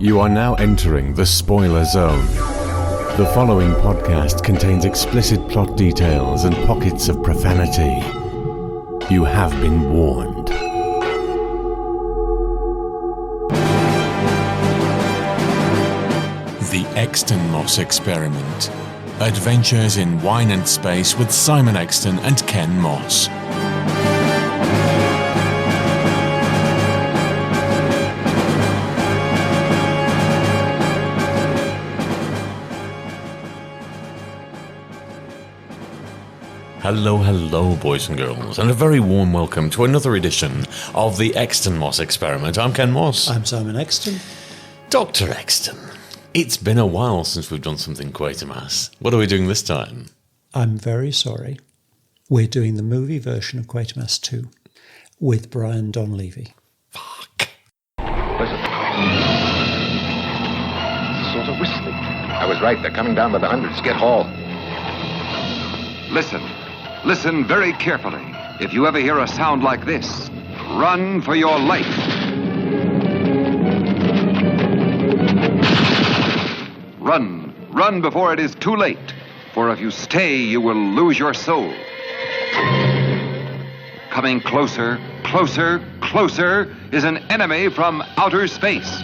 You are now entering the spoiler zone. The following podcast contains explicit plot details and pockets of profanity. You have been warned. The Exton Moss Experiment. Adventures in Wine and Space with Simon Exton and Ken Moss. Hello, boys and girls, and a very warm welcome to another edition of the Exton Moss Experiment. I'm Ken Moss. I'm Simon Exton. Dr. Exton, it's been a while since we've done something Quatermass. What are we doing this time? I'm very sorry. We're doing the movie version of Quatermass 2 with Brian Donlevy. Fuck. Listen. Sort of whistling. I was right. They're coming down by the hundreds. Get Hall. Listen very carefully. If you ever hear a sound like this, run for your life. Run before it is too late, for if you stay, you will lose your soul. Coming closer is an enemy from outer space.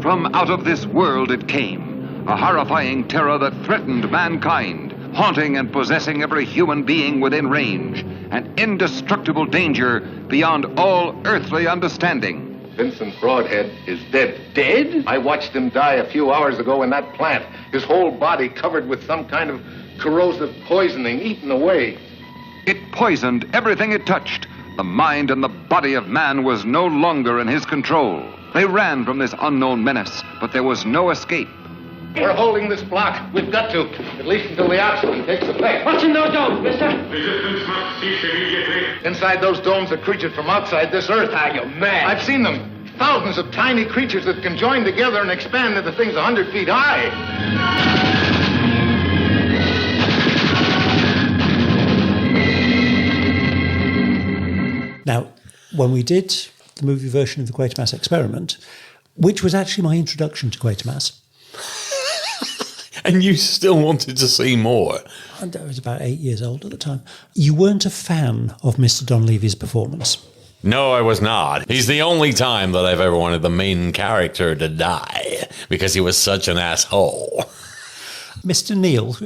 From out of this world it came. A horrifying terror that threatened mankind, haunting and possessing every human being within range, an indestructible danger beyond all earthly understanding. Vincent Broadhead is dead. Dead? I watched him die a few hours ago in that plant. His whole body covered with some kind of corrosive poisoning, eaten away. It poisoned everything it touched. The mind and the body of man was no longer in his control. They ran from this unknown menace, but there was no escape. We're holding this block. We've got to, at least until the oxygen takes effect. What's in those domes, mister? Resistance must cease immediately. Inside those domes are creatures from outside this earth. Ah, you're mad. I've seen them. Thousands of tiny creatures that can join together and expand into things 100 feet high. Now, when we did the movie version of the Quatermass Experiment, which was actually my introduction to Quatermass. And you still wanted to see more. And I was about 8 years old at the time. You weren't a fan of Mr. Donlevy's performance. No, I was not. He's the only time that I've ever wanted the main character to die, because he was such an asshole. Mr. Neal.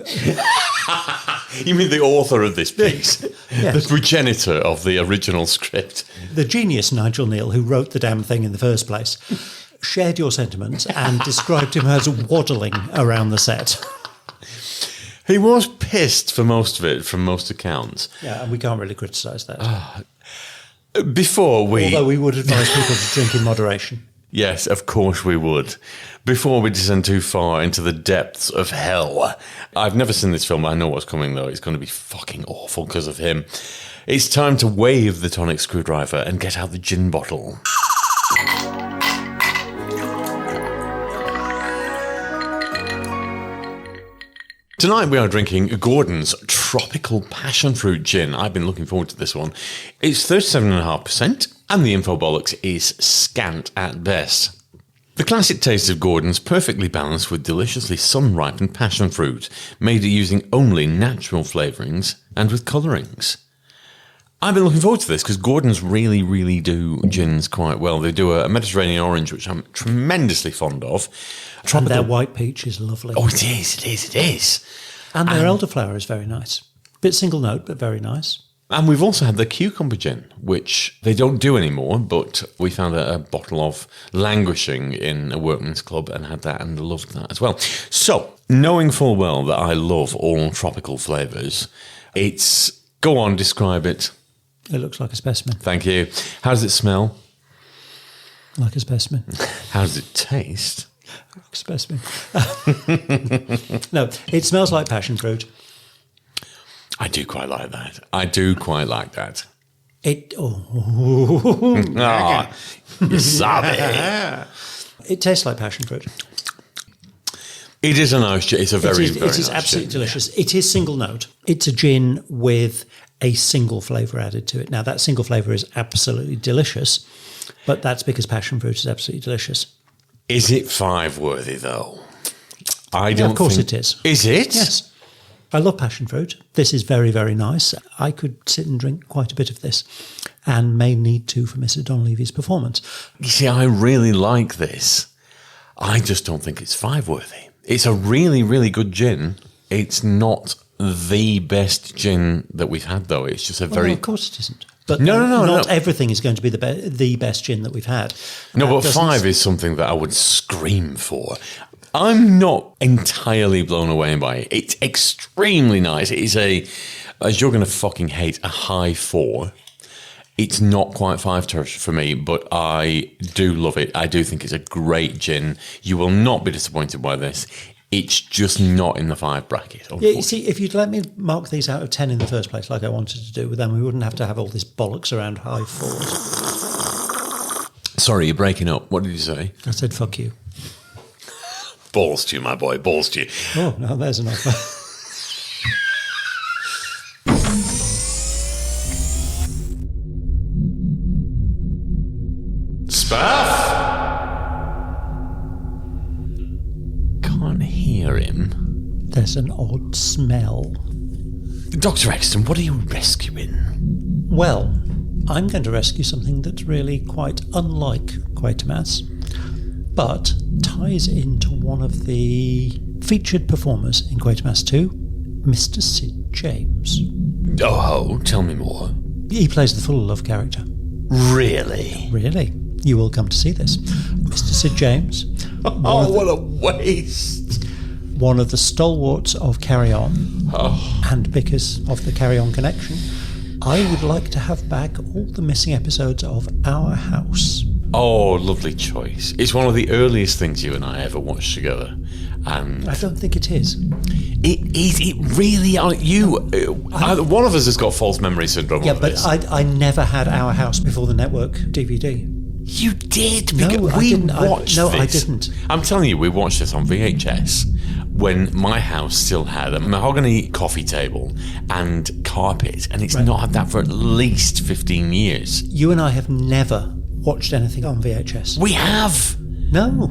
You mean the author of this piece? Yes. The progenitor of the original script? The genius Nigel Neal, who wrote the damn thing in the first place, shared your sentiments and described him as waddling around the set. He was pissed for most of it, from most accounts. Yeah, and we can't really criticise that. Although we would advise people to drink in moderation. Yes, of course we would. Before we descend too far into the depths of hell. I've never seen this film, I know what's coming though. It's going to be fucking awful because of him. It's time to wave the tonic screwdriver and get out the gin bottle. Tonight we are drinking Gordon's Tropical Passion Fruit Gin. I've been looking forward to this one. It's 37.5% and the infobolics is scant at best. The classic taste of Gordon's perfectly balanced with deliciously sun-ripened passion fruit, made using only natural flavourings and with colourings. I've been looking forward to this because Gordon's really do gins quite well. They do a Mediterranean orange, which I'm tremendously fond of. And their white peach is lovely. Oh, it is. And their elderflower is very nice. Bit single note, but very nice. And we've also had the cucumber gin, which they don't do anymore, but we found a bottle of languishing in a workman's club and had that and loved that as well. So, knowing full well that I love all tropical flavours, go on, describe it. It looks like a specimen. Thank you. How does it smell? Like a specimen. How does it taste? Like a specimen. No, it smells like passion fruit. I do quite like that. It you sabe. It tastes like passion fruit. It is a nice gin. It's a very, very nice It is absolutely gin. delicious. Yeah. It is single note. It's a gin with a single flavour added to it. Now, that single flavour is absolutely delicious, but that's because passion fruit is absolutely delicious. Is it 5 worthy, though? Of course it is. Is it? Yes. I love passion fruit. This is very, very nice. I could sit and drink quite a bit of this and may need to for Mr. Donleavy's performance. You see, I really like this. I just don't think it's 5 worthy. It's a really, really good gin. It's not the best gin that we've had, though. It's just a very... Well, of course it isn't. But not everything is going to be the best gin that we've had. No, but 5 is something that I would scream for. I'm not entirely blown away by it. It's extremely nice. It is as you're going to fucking hate, a high 4. It's not quite 5 territory for me, but I do love it. I do think it's a great gin. You will not be disappointed by this. It's just not in the 5 bracket. Yeah, you see, if you'd let me mark these out of 10 in the first place, like I wanted to do, then we wouldn't have to have all this bollocks around high 4s. Sorry, you're breaking up. What did you say? I said, fuck you. Balls to you, my boy. Balls to you. Oh, no, there's an offer. Spaff? Can't hear him. There's an odd smell. Dr. Exton, what are you rescuing? Well, I'm going to rescue something that's really quite unlike Quatermass, but ties into one of the featured performers in Quatermass 2, Mr. Sid James. Oh, tell me more. He plays the full love character. Really? Really? You will come to see this. Mr. Sid James. Oh, what a waste. One of the stalwarts of Carry On. Oh. And because of the Carry On connection, I would like to have back all the missing episodes of Our House. Oh, lovely choice. It's one of the earliest things you and I ever watched together. And I don't think it is. It is. It really are. One of us has got false memory syndrome. Yeah, of but this. I never had Our House before the network DVD. You did. No, because I didn't. Watched No, this. I didn't. I'm telling you, we watched this on VHS when my house still had a mahogany coffee table and carpet, and it's not had that for at least 15 years. You and I have never watched anything on VHS. We have. No,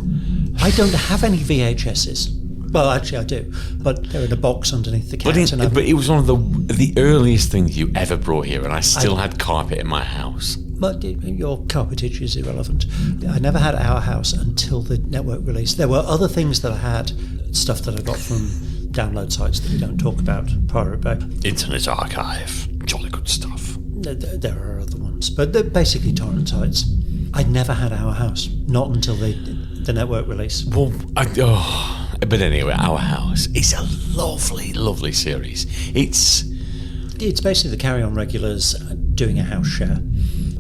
I don't have any VHSs. Well, actually, I do, but they're in a box underneath the couch. But it was one of the earliest things you ever brought here, and I still had carpet in my house. But your carpetage is irrelevant. I never had Our House until the network release. There were other things that I had, stuff that I got from download sites that we don't talk about, Pirate Bay. Internet Archive. Jolly good stuff. There are other ones, but they're basically torrent sites. I'd never had Our House, not until the network release. Well, but anyway, Our House is a lovely, lovely series. It's basically the Carry On regulars doing a house share,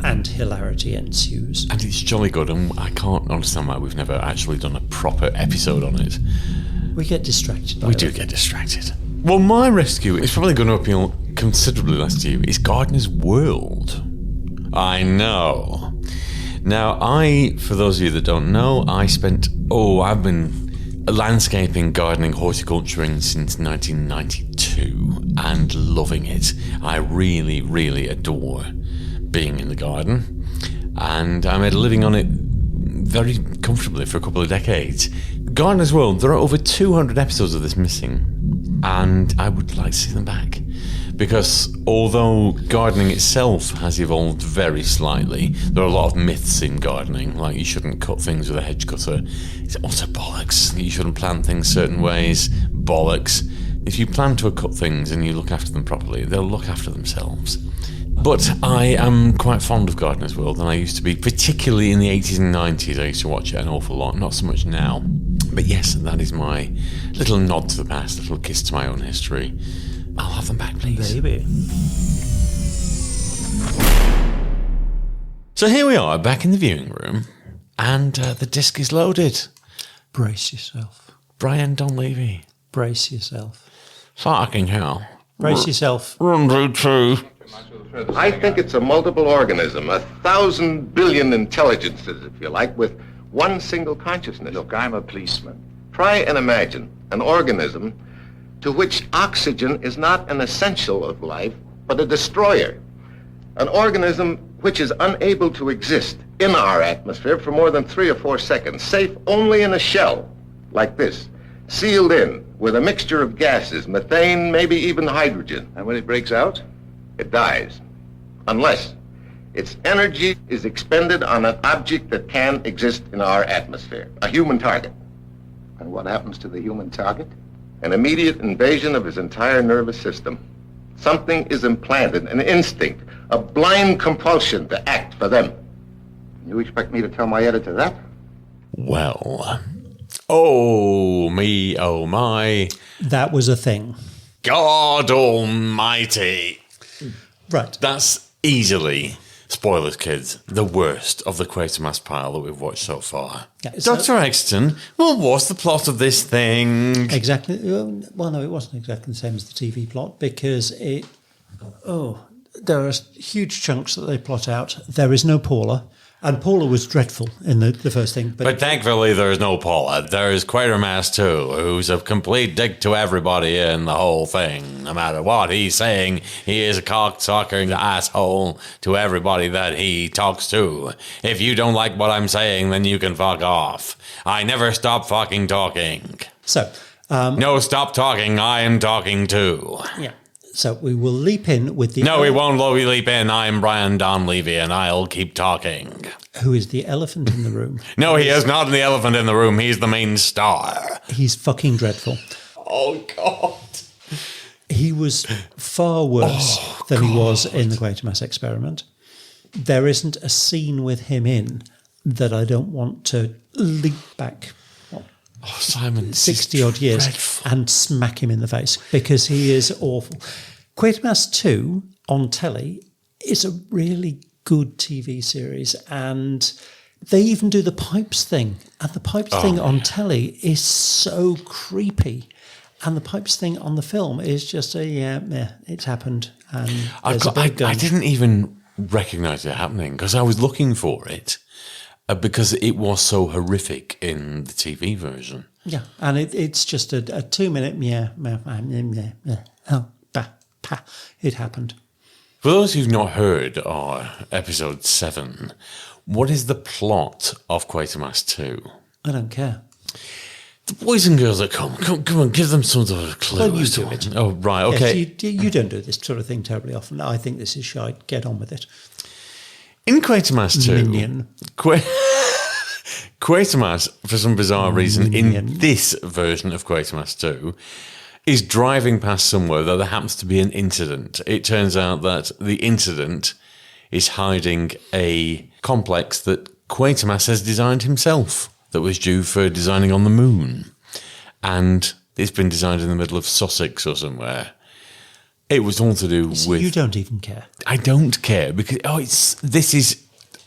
and hilarity ensues. And it's jolly good, and I can't understand why we've never actually done a proper episode on it. We get distracted by We do get distracted. Well, my rescue is probably going to appeal considerably less to you. It's Gardener's World. I know. Now, for those of you that don't know, I've been landscaping, gardening, horticulturing since 1992 and loving it. I really, really adore being in the garden, and I made a living on it very comfortably for a couple of decades. Gardener's World, there are over 200 episodes of this missing, and I would like to see them back. Because although gardening itself has evolved very slightly, there are a lot of myths in gardening, like you shouldn't cut things with a hedge cutter. It's utter bollocks. You shouldn't plant things certain ways. Bollocks. If you plan to cut things and you look after them properly, they'll look after themselves. But I am quite fond of Gardener's World, and I used to be, particularly in the 80s and 90s, I used to watch it an awful lot, not so much now. But yes, that is my little nod to the past, little kiss to my own history. I'll have them back, please. Baby. So here we are, back in the viewing room, and the disc is loaded. Brace yourself. Brian Donlevy. Brace yourself. Fucking hell. Brace yourself. Run through two. I think it's a multiple organism, 1,000 billion intelligences, if you like, with one single consciousness. Look, I'm a policeman. Try and imagine an organism to which oxygen is not an essential of life, but a destroyer. An organism which is unable to exist in our atmosphere for more than 3 or 4 seconds, safe only in a shell like this, sealed in with a mixture of gases, methane, maybe even hydrogen. And when it breaks out? It dies, unless its energy is expended on an object that can exist in our atmosphere, a human target. And what happens to the human target? An immediate invasion of his entire nervous system. Something is implanted, an instinct, a blind compulsion to act for them. You expect me to tell my editor that? Well, oh me, oh my. That was a thing. God almighty. Right. That's easily, spoilers kids, the worst of the Quatermass pile that we've watched so far. Yeah, so- Dr. Exton, well, what's the plot of this thing? Exactly. Well, no, it wasn't exactly the same as the TV plot because there are huge chunks that they plot out. There is no Paula, and Paula was dreadful in the first thing. But thankfully, there is no Paula. There is Quatermass too, who's a complete dick to everybody in the whole thing. No matter what he's saying, he is a cocksucking asshole to everybody that he talks to. If you don't like what I'm saying, then you can fuck off. I never stop fucking talking. So, No, stop talking. I am talking too. yeah. So we will leap in with the... No, we won't leap in. I'm Brian Donlevy, and I'll keep talking. Who is the elephant in the room. No, he is not the elephant in the room. He's the main star. He's fucking dreadful. Oh, God. He was far worse than he was in the Quatermass experiment. There isn't a scene with him in that I don't want to leap back Oh, Simon, 60-odd years dreadful. and smack him in the face because he is awful. Quatermass 2 on telly is a really good TV series, and they even do the pipes thing. And the pipes thing on telly is so creepy. And the pipes thing on the film is just it's happened. And there's a big gun. I didn't even recognise it happening because I was looking for it. Because it was so horrific in the TV version. Yeah, and it's just a 2-minute it happened. For those who've not heard our episode 7, what is the plot of Quatermass 2? I don't care. The boys and girls that come on, give them some sort of clue. Well, you as to do what- it. Oh, right, okay. Yes, you don't do this sort of thing terribly often. I think this is shite. Get on with it. In Quatermass 2, Minion. Quatermass, for some bizarre reason, Minion. in this version of Quatermass 2, is driving past somewhere that there happens to be an incident. It turns out that the incident is hiding a complex that Quatermass has designed himself that was due for designing on the moon. And it's been designed in the middle of Sussex or somewhere. It was all to do with... You don't even care. I don't care because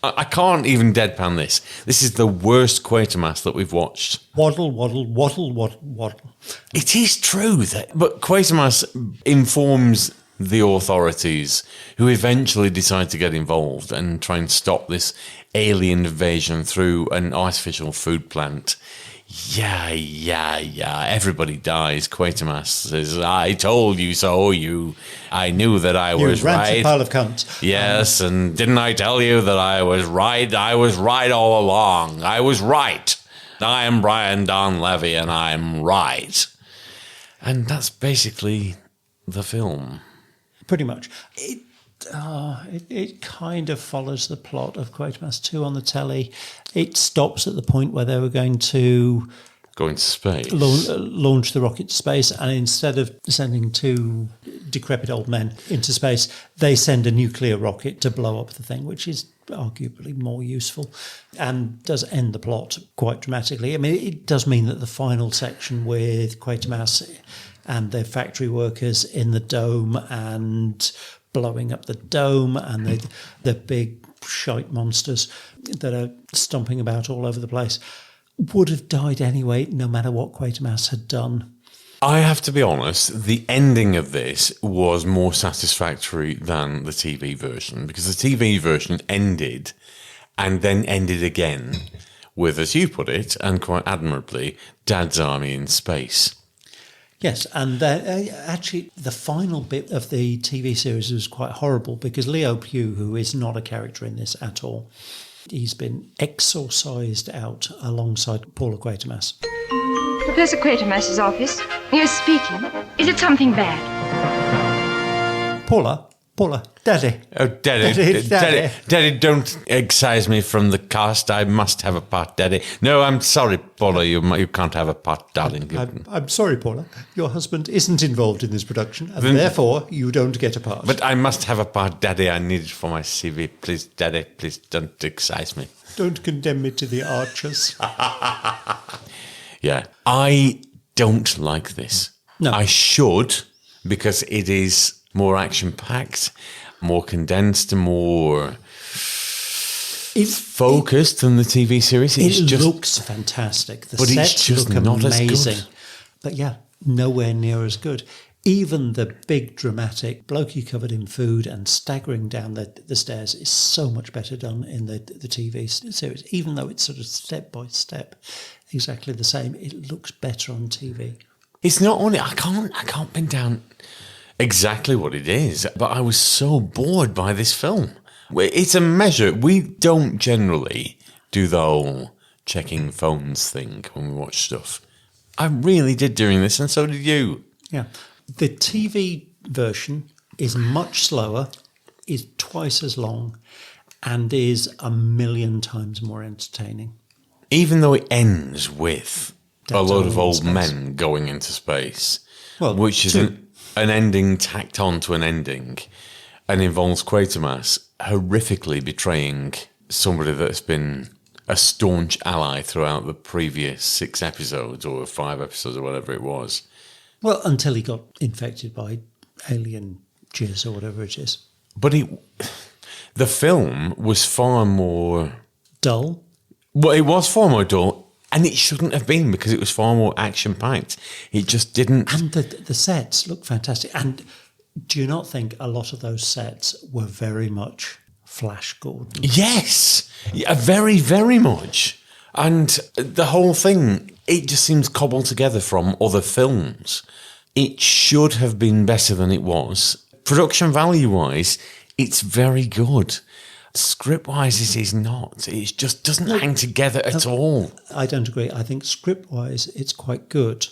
I can't even deadpan this. This is the worst Quatermass that we've watched. Waddle, waddle, waddle, waddle, waddle. It is true but Quatermass informs the authorities who eventually decide to get involved and try and stop this alien invasion through an artificial food plant. Yeah. Everybody dies. Quatermass says, I told you so. I knew that I was You rancid right. pile of cunt. Yes, and didn't I tell you that I was right? I was right all along. I was right. I am Brian Donlevy, and I'm right. And that's basically the film. Pretty much. It kind of follows the plot of Quatermass 2 on the telly. It stops at the point where they were going to Go into space. launch the rocket to space, and instead of sending 2 decrepit old men into space, they send a nuclear rocket to blow up the thing, which is arguably more useful and does end the plot quite dramatically. I mean, it does mean that the final section with Quatermass and their factory workers in the dome and blowing up the dome and the big shite monsters that are stomping about all over the place would have died anyway, no matter what Quatermass had done. I have to be honest, the ending of this was more satisfactory than the TV version, because the TV version ended and then ended again with, as you put it, and quite admirably, Dad's Army in space. Yes, and actually the final bit of the TV series was quite horrible because Leo Pugh, who is not a character in this at all, he's been exorcised out alongside Paula Quatermass. Professor Quatermass's office. Yes, speaking. Is it something bad? Paula, Daddy. Oh, Daddy, don't excise me from the cast. I must have a part, Daddy. No, I'm sorry, Paula, you can't have a part, darling. I'm sorry, Paula. Your husband isn't involved in this production, and therefore you don't get a part. But I must have a part, Daddy. I need it for my CV. Please, Daddy, please don't excise me. Don't condemn me to the archers. Yeah, I don't like this. No. I should, because it is more action-packed, more condensed, more focused than the TV series. It looks fantastic. The sets look amazing. But yeah, nowhere near as good. Even the big dramatic blokey covered in food and staggering down the stairs is so much better done in the TV series. Even though it's sort of step by step exactly the same, it looks better on TV. It's not only I can't pin down exactly what it is, but I was so bored by this film. It's a measure. We don't generally do the whole checking phones thing when we watch stuff. I really did during this, and so did you. Yeah. The TV version is much slower, is twice as long, and is 1,000,000 times more entertaining. Even though it ends with a load of old space. men going into space, Well, which is an ending tacked on to an ending, and involves Quatermass horrifically betraying somebody that's been a staunch ally throughout the previous 6 episodes or 5 episodes or whatever it was. Well, until he got infected by alien jizz or whatever it is. But the film was far more Dull. Well, it was far more dull, and it shouldn't have been because it was far more action-packed. It just didn't. And the sets look fantastic. And do you not think a lot of those sets were very much Flash Gordon? Yes, yeah, very, very much. And the whole thing, it just seems cobbled together from other films. It should have been better than it was. Production value-wise, it's very good. Script-wise, it is not. It just doesn't hang together at all. I don't agree. I think script-wise, it's quite good.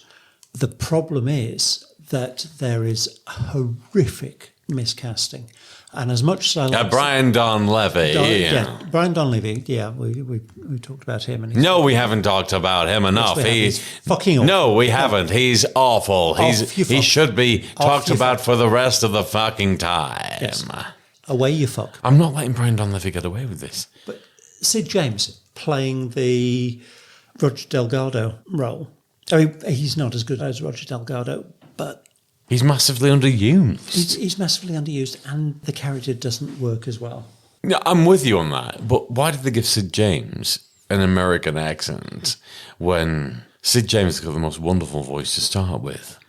The problem is that there is horrific miscasting. And as much as I like... Brian Donlevy. Brian Donlevy, yeah, we talked about him. And no, we haven't talked about him enough. He's fucking awful. No, we haven't. He's awful. He should be talked about for the rest of the fucking time. Yes. Away you fuck. I'm not letting Brian Donlevy get away with this. But Sid James playing the Roger Delgado role. I mean, he's not as good as Roger Delgado, but... He's massively underused. He's massively underused, and the character doesn't work as well. Yeah, I'm with you on that, but why did they give Sid James an American accent when Sid James has got the most wonderful voice to start with?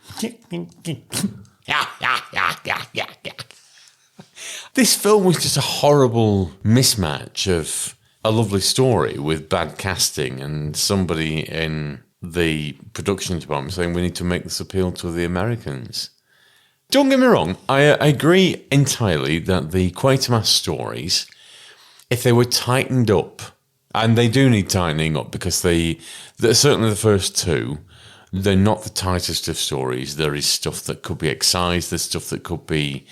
This film was just a horrible mismatch of a lovely story with bad casting and somebody in the production department saying we need to make this appeal to the Americans. Don't get me wrong, I agree entirely that the Quatermass stories, if they were tightened up, and they do need tightening up because they're certainly the first 2, they're not the tightest of stories. There is stuff that could be excised, there's stuff that could be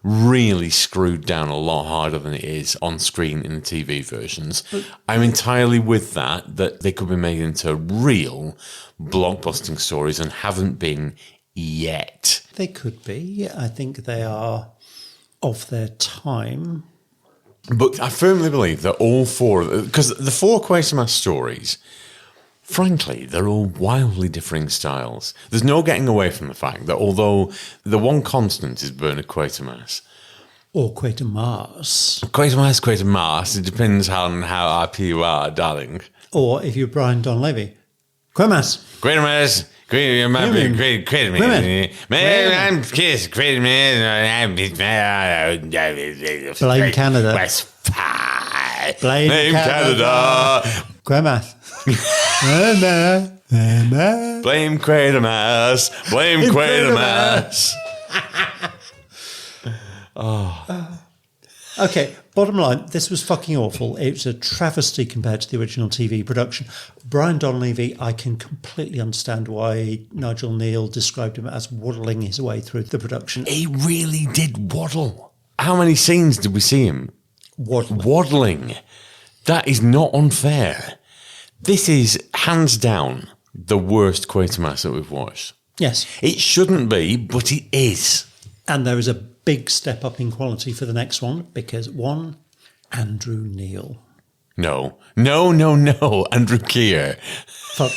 really screwed down a lot harder than it is on screen in the TV versions. I'm entirely with that they could be made into real blockbusting stories and haven't been yet. They could be. I think they are of their time. But I firmly believe that all 4, because the 4 Quatermass stories, frankly, they're all wildly differing styles. There's no getting away from the fact that although the one constant is Bernard Quatermass. Or Quatermass. Quatermass, it depends on how IP you are, darling. Or if you're Brian Donlevy. Quatermass. Quatermass. Blame Canada. Blame Canada. Quatermass. Blame Quatermass. Blame Quatermass. Okay, bottom line, this was fucking awful. It was a travesty compared to the original TV production. Brian Donlevy, I can completely understand why Nigel Neal described him as waddling his way through the production. He really did waddle. How many scenes did we see him? Waddling. That is not unfair. This is, hands down, the worst Quatermass that we've watched. Yes. It shouldn't be, but it is. And there is a big step up in quality for the next one because, one, Andrew Neil. No. Andrew Keir. Fuck.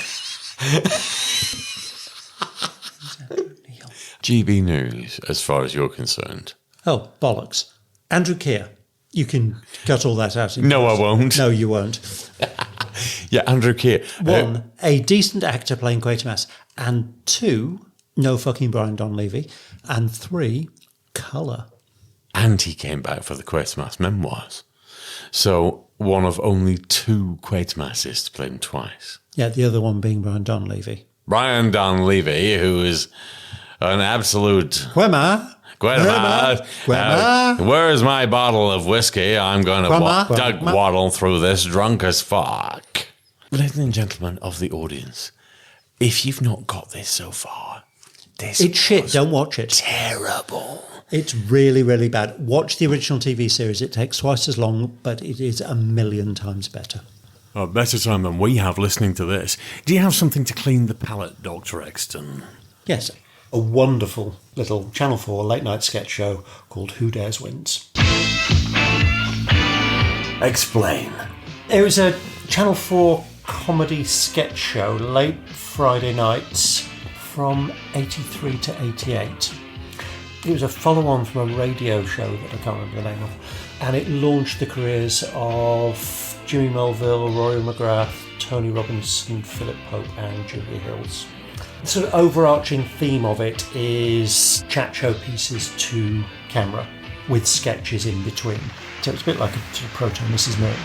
GB News, as far as you're concerned. Oh, bollocks. Andrew Keir. You can cut all that out. No, I won't. No, you won't. Yeah, Andrew Keir. One, a decent actor playing Quatermass. And two, no fucking Brian Donlevy. And three, colour. And he came back for the Quatermass memoirs. So, one of only two Quatermasses to play him twice. Yeah, the other one being Brian Donlevy. Brian Donlevy, who is an absolute... Quatermass. Where's my bottle of whiskey? I'm going to waddle through this drunk as fuck. Ladies and gentlemen of the audience, if you've not got this so far, it's shit. Don't watch it. Terrible. It's really, really bad. Watch the original TV series. It takes twice as long, but it is a million times better. A better time than we have listening to this. Do you have something to clean the palate, Dr. Exton? Yes. A wonderful little Channel 4 late-night sketch show called Who Dares Wins. Explain. It was a Channel 4 comedy sketch show, late Friday nights, from 83 to 88. It was a follow-on from a radio show that I can't remember the name of, and it launched the careers of Jimmy Mulville, Rory McGrath, Tony Robinson, Philip Pope and Julia Hills. The sort of overarching theme of it is chat show pieces to camera with sketches in between. So it's a bit like a sort of proto Mrs. Merton.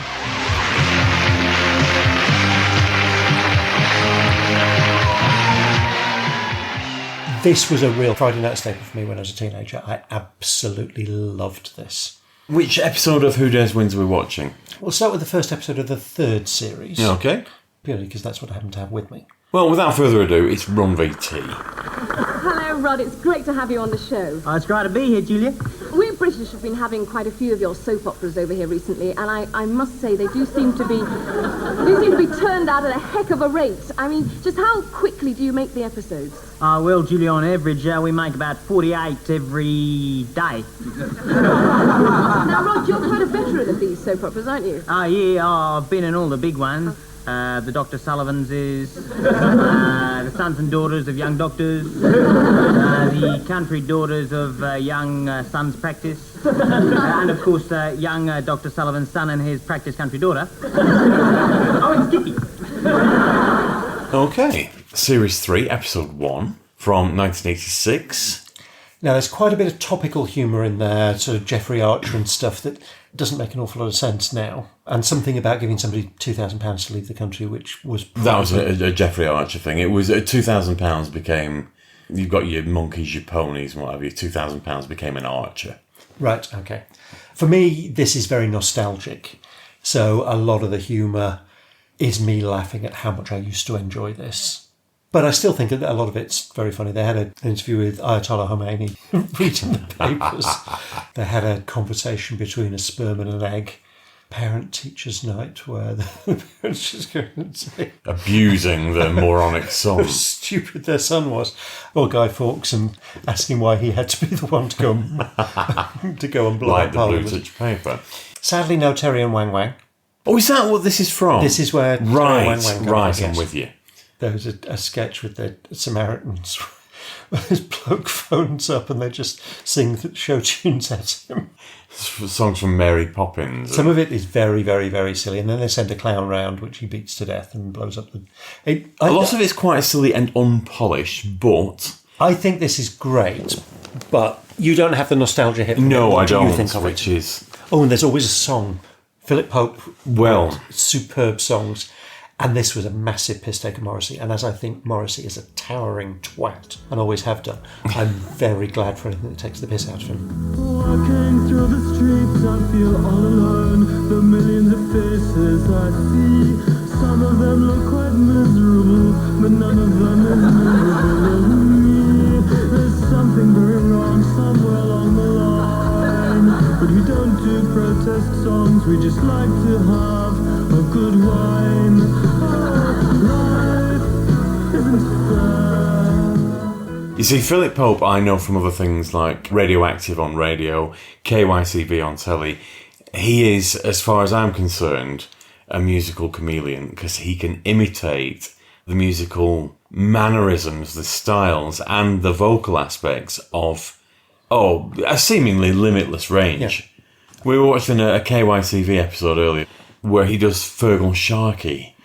This was a real Friday night staple for me when I was a teenager. I absolutely loved this. Which episode of Who Dares Wins are we watching? We'll start with the first episode of the third series. Okay. Purely because that's what I happen to have with me. Well, without further ado, it's Run VT. Hello, Rod. It's great to have you on the show. Oh, it's great to be here, Julia. We British have been having quite a few of your soap operas over here recently, and I must say they do seem to be turned out at a heck of a rate. I mean, just how quickly do you make the episodes? Well, Julia, on average, we make about 48 every day. Now, Rod, you're quite a veteran of these soap operas, aren't you? Yeah, I've been in all the big ones. The Dr. Sullivans is, the sons and daughters of young doctors, the country daughters of young sons' practice, and of course young Dr. Sullivan's son and his practice country daughter. Oh, it's Dicky. Okay, Series 3, Episode 1, from 1986. Now, there's quite a bit of topical humour in there, sort of Jeffrey Archer and stuff that doesn't make an awful lot of sense now. And something about giving somebody £2,000 to leave the country, which was... That was a Jeffrey Archer thing. It was £2,000 became... You've got your monkeys, your ponies and whatever. Your £2,000 became an archer. Right, okay. For me, this is very nostalgic. So a lot of the humour is me laughing at how much I used to enjoy this. But I still think that a lot of it's very funny. They had an interview with Ayatollah Khomeini reading the papers. They had a conversation between a sperm and an egg. Parent-teacher's night where the parents just go and say... Abusing the moronic son. How stupid their son was. Or Guy Fawkes and asking why he had to be the one to go and, blow like up the Parliament. blue touch paper. Sadly, no Terry and Wang Wang. Oh, is that what this is from? This is where Terry and Wang Wang come Right, from, I'm yes. with you. There was a sketch with the Samaritans where this bloke phones up and they just sing show tunes at him. Songs from Mary Poppins. Some of it is very, very, very silly. And then they send a clown round, which he beats to death and blows up the... A lot of it's quite silly and unpolished, but... I think this is great, but you don't have the nostalgia hit. No, what I don't, do you think of which it? is... Oh, and there's always a song. Philip Pope, well, superb songs. And this was a massive piss take of Morrissey. And as I think Morrissey is a towering twat, and always have done, I'm very glad for anything that takes the piss out of him. Walking through the streets, I feel all alone. The millions of faces I see, some of them look quite miserable, but none of them is miserable to me. There's something very wrong somewhere along the line, but we don't do protest songs, we just like to have a good wine. Life isn't fair. You see, Philip Pope, I know from other things like Radioactive on radio, KYCB on telly. He is, as far as I'm concerned, a musical chameleon because he can imitate the musical mannerisms, the styles, and the vocal aspects of, a seemingly limitless range. Yeah. We were watching a KYCV episode earlier where he does Fergal Sharkey,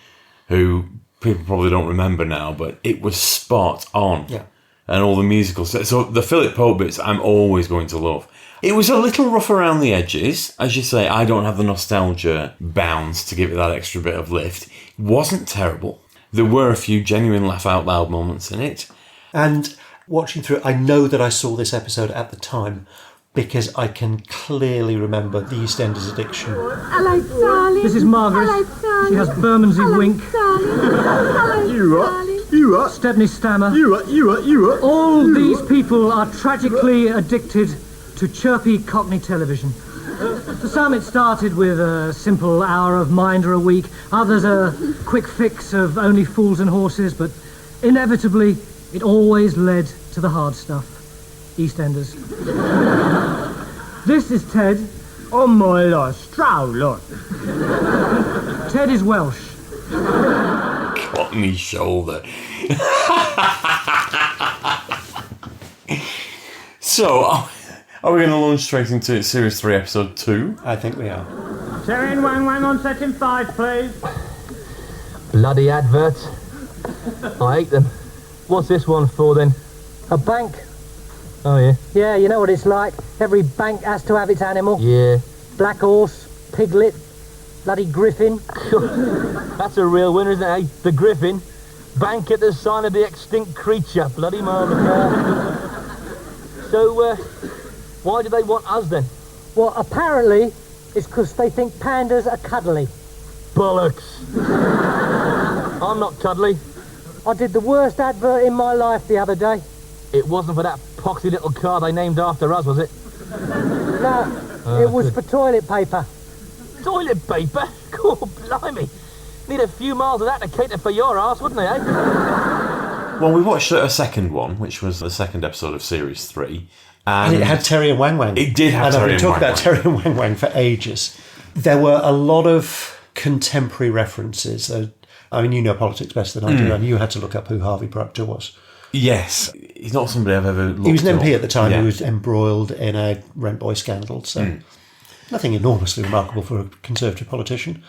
who people probably don't remember now, but it was spot on. Yeah. And all the musicals. So the Philip Pope bits I'm always going to love. It was a little rough around the edges. As you say, I don't have the nostalgia bounds to give it that extra bit of lift. It wasn't terrible. There were a few genuine laugh-out-loud moments in it. And watching through it, I know that I saw this episode at the time because I can clearly remember the EastEnders addiction. Hello, darling. This is Margaret. Hello, darling. She has Bermondsey wink. Hello, You what? darling. You what? Stepney stammer. You what? You what? You what? All these people are tragically addicted to chirpy Cockney television. For some, it started with a simple hour of Minder a week. Others a quick fix of Only Fools and Horses. But inevitably, it always led to the hard stuff. EastEnders. This is Ted. Oh my lord, Strowlot. Ted is Welsh. Cockney shoulder. So, are we going to launch straight into Series 3, Episode 2? I think we are. Terry and Wang Wang on setting 5, please. Bloody adverts. I hate them. What's this one for then? A bank. Oh yeah? Yeah, you know what it's like. Every bank has to have its animal. Yeah. Black horse, piglet, bloody griffin. That's a real winner, isn't it, eh? The griffin. Bank at the sign of the extinct creature. Bloody marvellous. So, why do they want us then? Well, apparently, it's because they think pandas are cuddly. Bollocks. I'm not cuddly. I did the worst advert in my life the other day. It wasn't for that poxy little car they named after us, was it? No, it was for toilet paper. Toilet paper? God, blimey. Need a few miles of that to cater for your arse, wouldn't they, eh? Well, we watched a second one, which was the second episode of Series 3. And it had Terry and Wang Wang. It did have Terry and Wang Wang. And I've been talking about Terry and Wang Wang for ages. There were a lot of contemporary references. I mean, you know politics better than I do, and you had to look up who Harvey Procter was. Yes. He's not somebody I've ever looked up. He was an MP at the time. Yeah. He was embroiled in a rent boy scandal, so nothing enormously remarkable for a Conservative politician,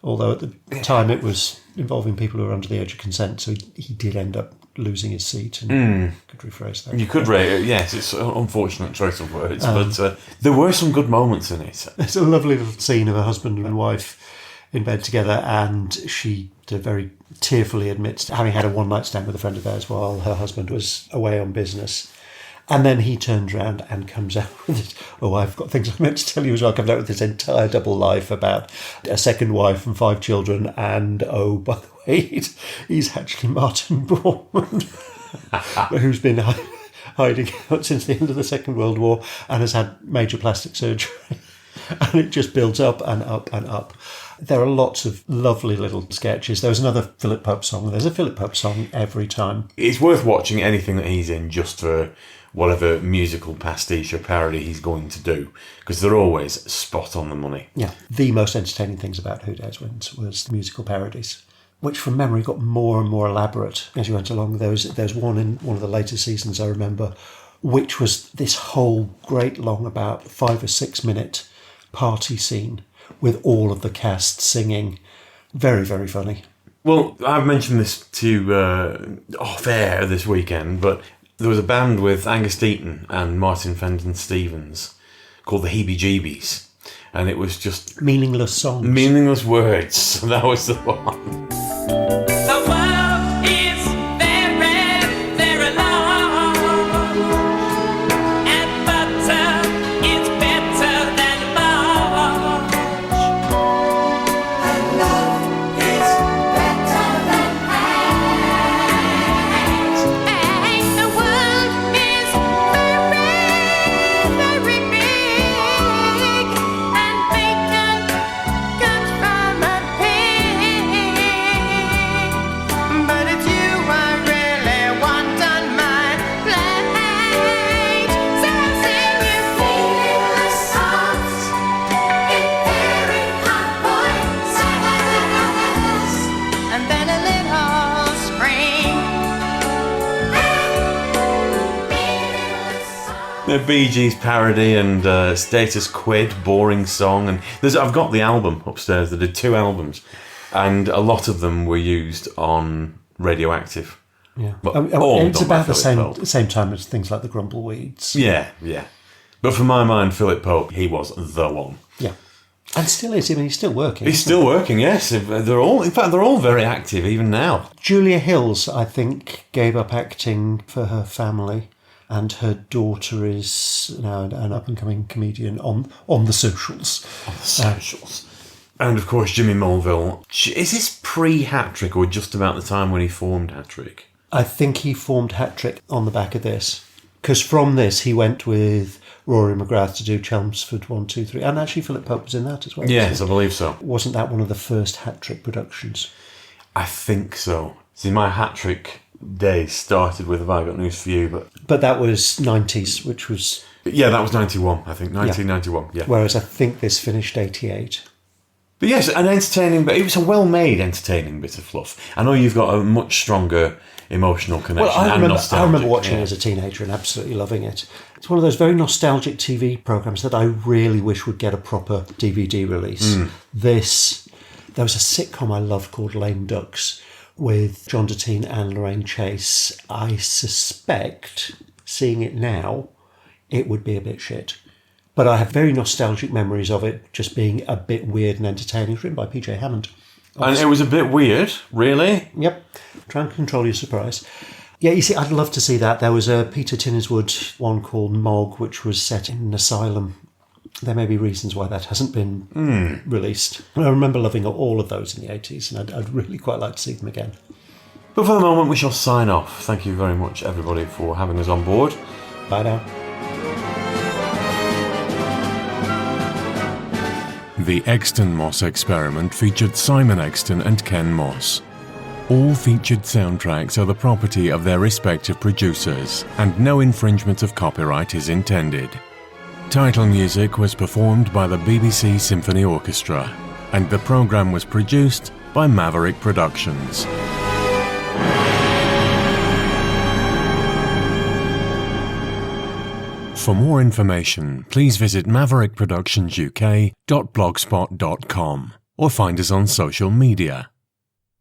although at the time it was involving people who were under the age of consent, so he did end up losing his seat, and could rephrase that. You could rate it, yes, it's an unfortunate choice of words, but there were some good moments in it. There's a lovely little scene of a husband and wife in bed together, and she very tearfully admits to having had a one-night stand with a friend of theirs while her husband was away on business. And then he turns around and comes out with this, I've got things I meant to tell you as well, comes out with this entire double life about a second wife and 5 children, and by the way, he's actually Martin Bormann, who's been hiding out since the end of the Second World War and has had major plastic surgery. And it just builds up and up and up. There are lots of lovely little sketches. There was another Philip Pope song. There's a Philip Pope song every time. It's worth watching anything that he's in just for whatever musical pastiche or parody he's going to do, because they're always spot on the money. Yeah. The most entertaining things about Who Dares Wins was the musical parodies, which from memory got more and more elaborate as you went along. There's one in one of the later seasons, I remember, which was this whole great long, about 5 or 6 minute party scene with all of the cast singing. Very, very funny. Well, I've mentioned this to you off air this weekend, but there was a band with Angus Deaton and Martin Fenton Stevens called the Heebie Jeebies, and it was just meaningless songs. Meaningless words. That was the one. The world is very, very long, and butter is better than much. And love is better than hate. And the world is very, very big, and bacon comes from a pig. But it's you I really want on my plate. So I sing you feeling the songs in very hot voices, and then a little spring. The Bee Gees parody and Status Quid, boring song, and I've got the album upstairs. They did 2 albums, and a lot of them were used on Radioactive. Yeah, But it's done by about the Philip Pope. same time as things like the Grumbleweeds. Yeah. But for my mind, Philip Pope, he was the one. Yeah, and still is. I mean, he's still working. He's still working. Yes, they're all very active even now. Julia Hills, I think, gave up acting for her family, and her daughter is now an up-and-coming comedian on the socials. And of course, Jimmy Mulville. Is this pre-Hat-Trick or just about the time when he formed Hat-Trick? I think he formed Hat-Trick on the back of this, because from this he went with Rory McGrath to do Chelmsford 1, 2, 3, and actually Philip Pope was in that as well. Yes, I believe so. Wasn't that one of the first Hat-Trick productions? I think so. See, my Hat-Trick days started with Have I Got News For You, But that was 90s, which was... Yeah, that was 91, I think. 1991, yeah. Whereas I think this finished 88. But yes, an entertaining, but it was a well-made, entertaining bit of fluff. I know you've got a much stronger emotional connection and nostalgia. I remember watching it as a teenager and absolutely loving it. It's one of those very nostalgic TV programmes that I really wish would get a proper DVD release. There was a sitcom I loved called Lame Ducks with John Deteen and Lorraine Chase. I suspect, seeing it now, it would be a bit shit. But I have very nostalgic memories of it just being a bit weird and entertaining. It's written by PJ Hammond. And it was a bit weird, really? Yep. Try and control your surprise. Yeah, you see, I'd love to see that. There was a Peter Tinnerswood one called Mog, which was set in an asylum. There may be reasons why that hasn't been released. I remember loving all of those in the 80s, and I'd really quite like to see them again. But for the moment, we shall sign off. Thank you very much, everybody, for having us on board. Bye now. The Exton Moss experiment featured Simon Exton and Ken Moss. All featured soundtracks are the property of their respective producers, and no infringement of copyright is intended. Title music was performed by the BBC Symphony Orchestra, and the programme was produced by Maverick Productions. For more information, please visit maverickproductionsuk.blogspot.com or find us on social media.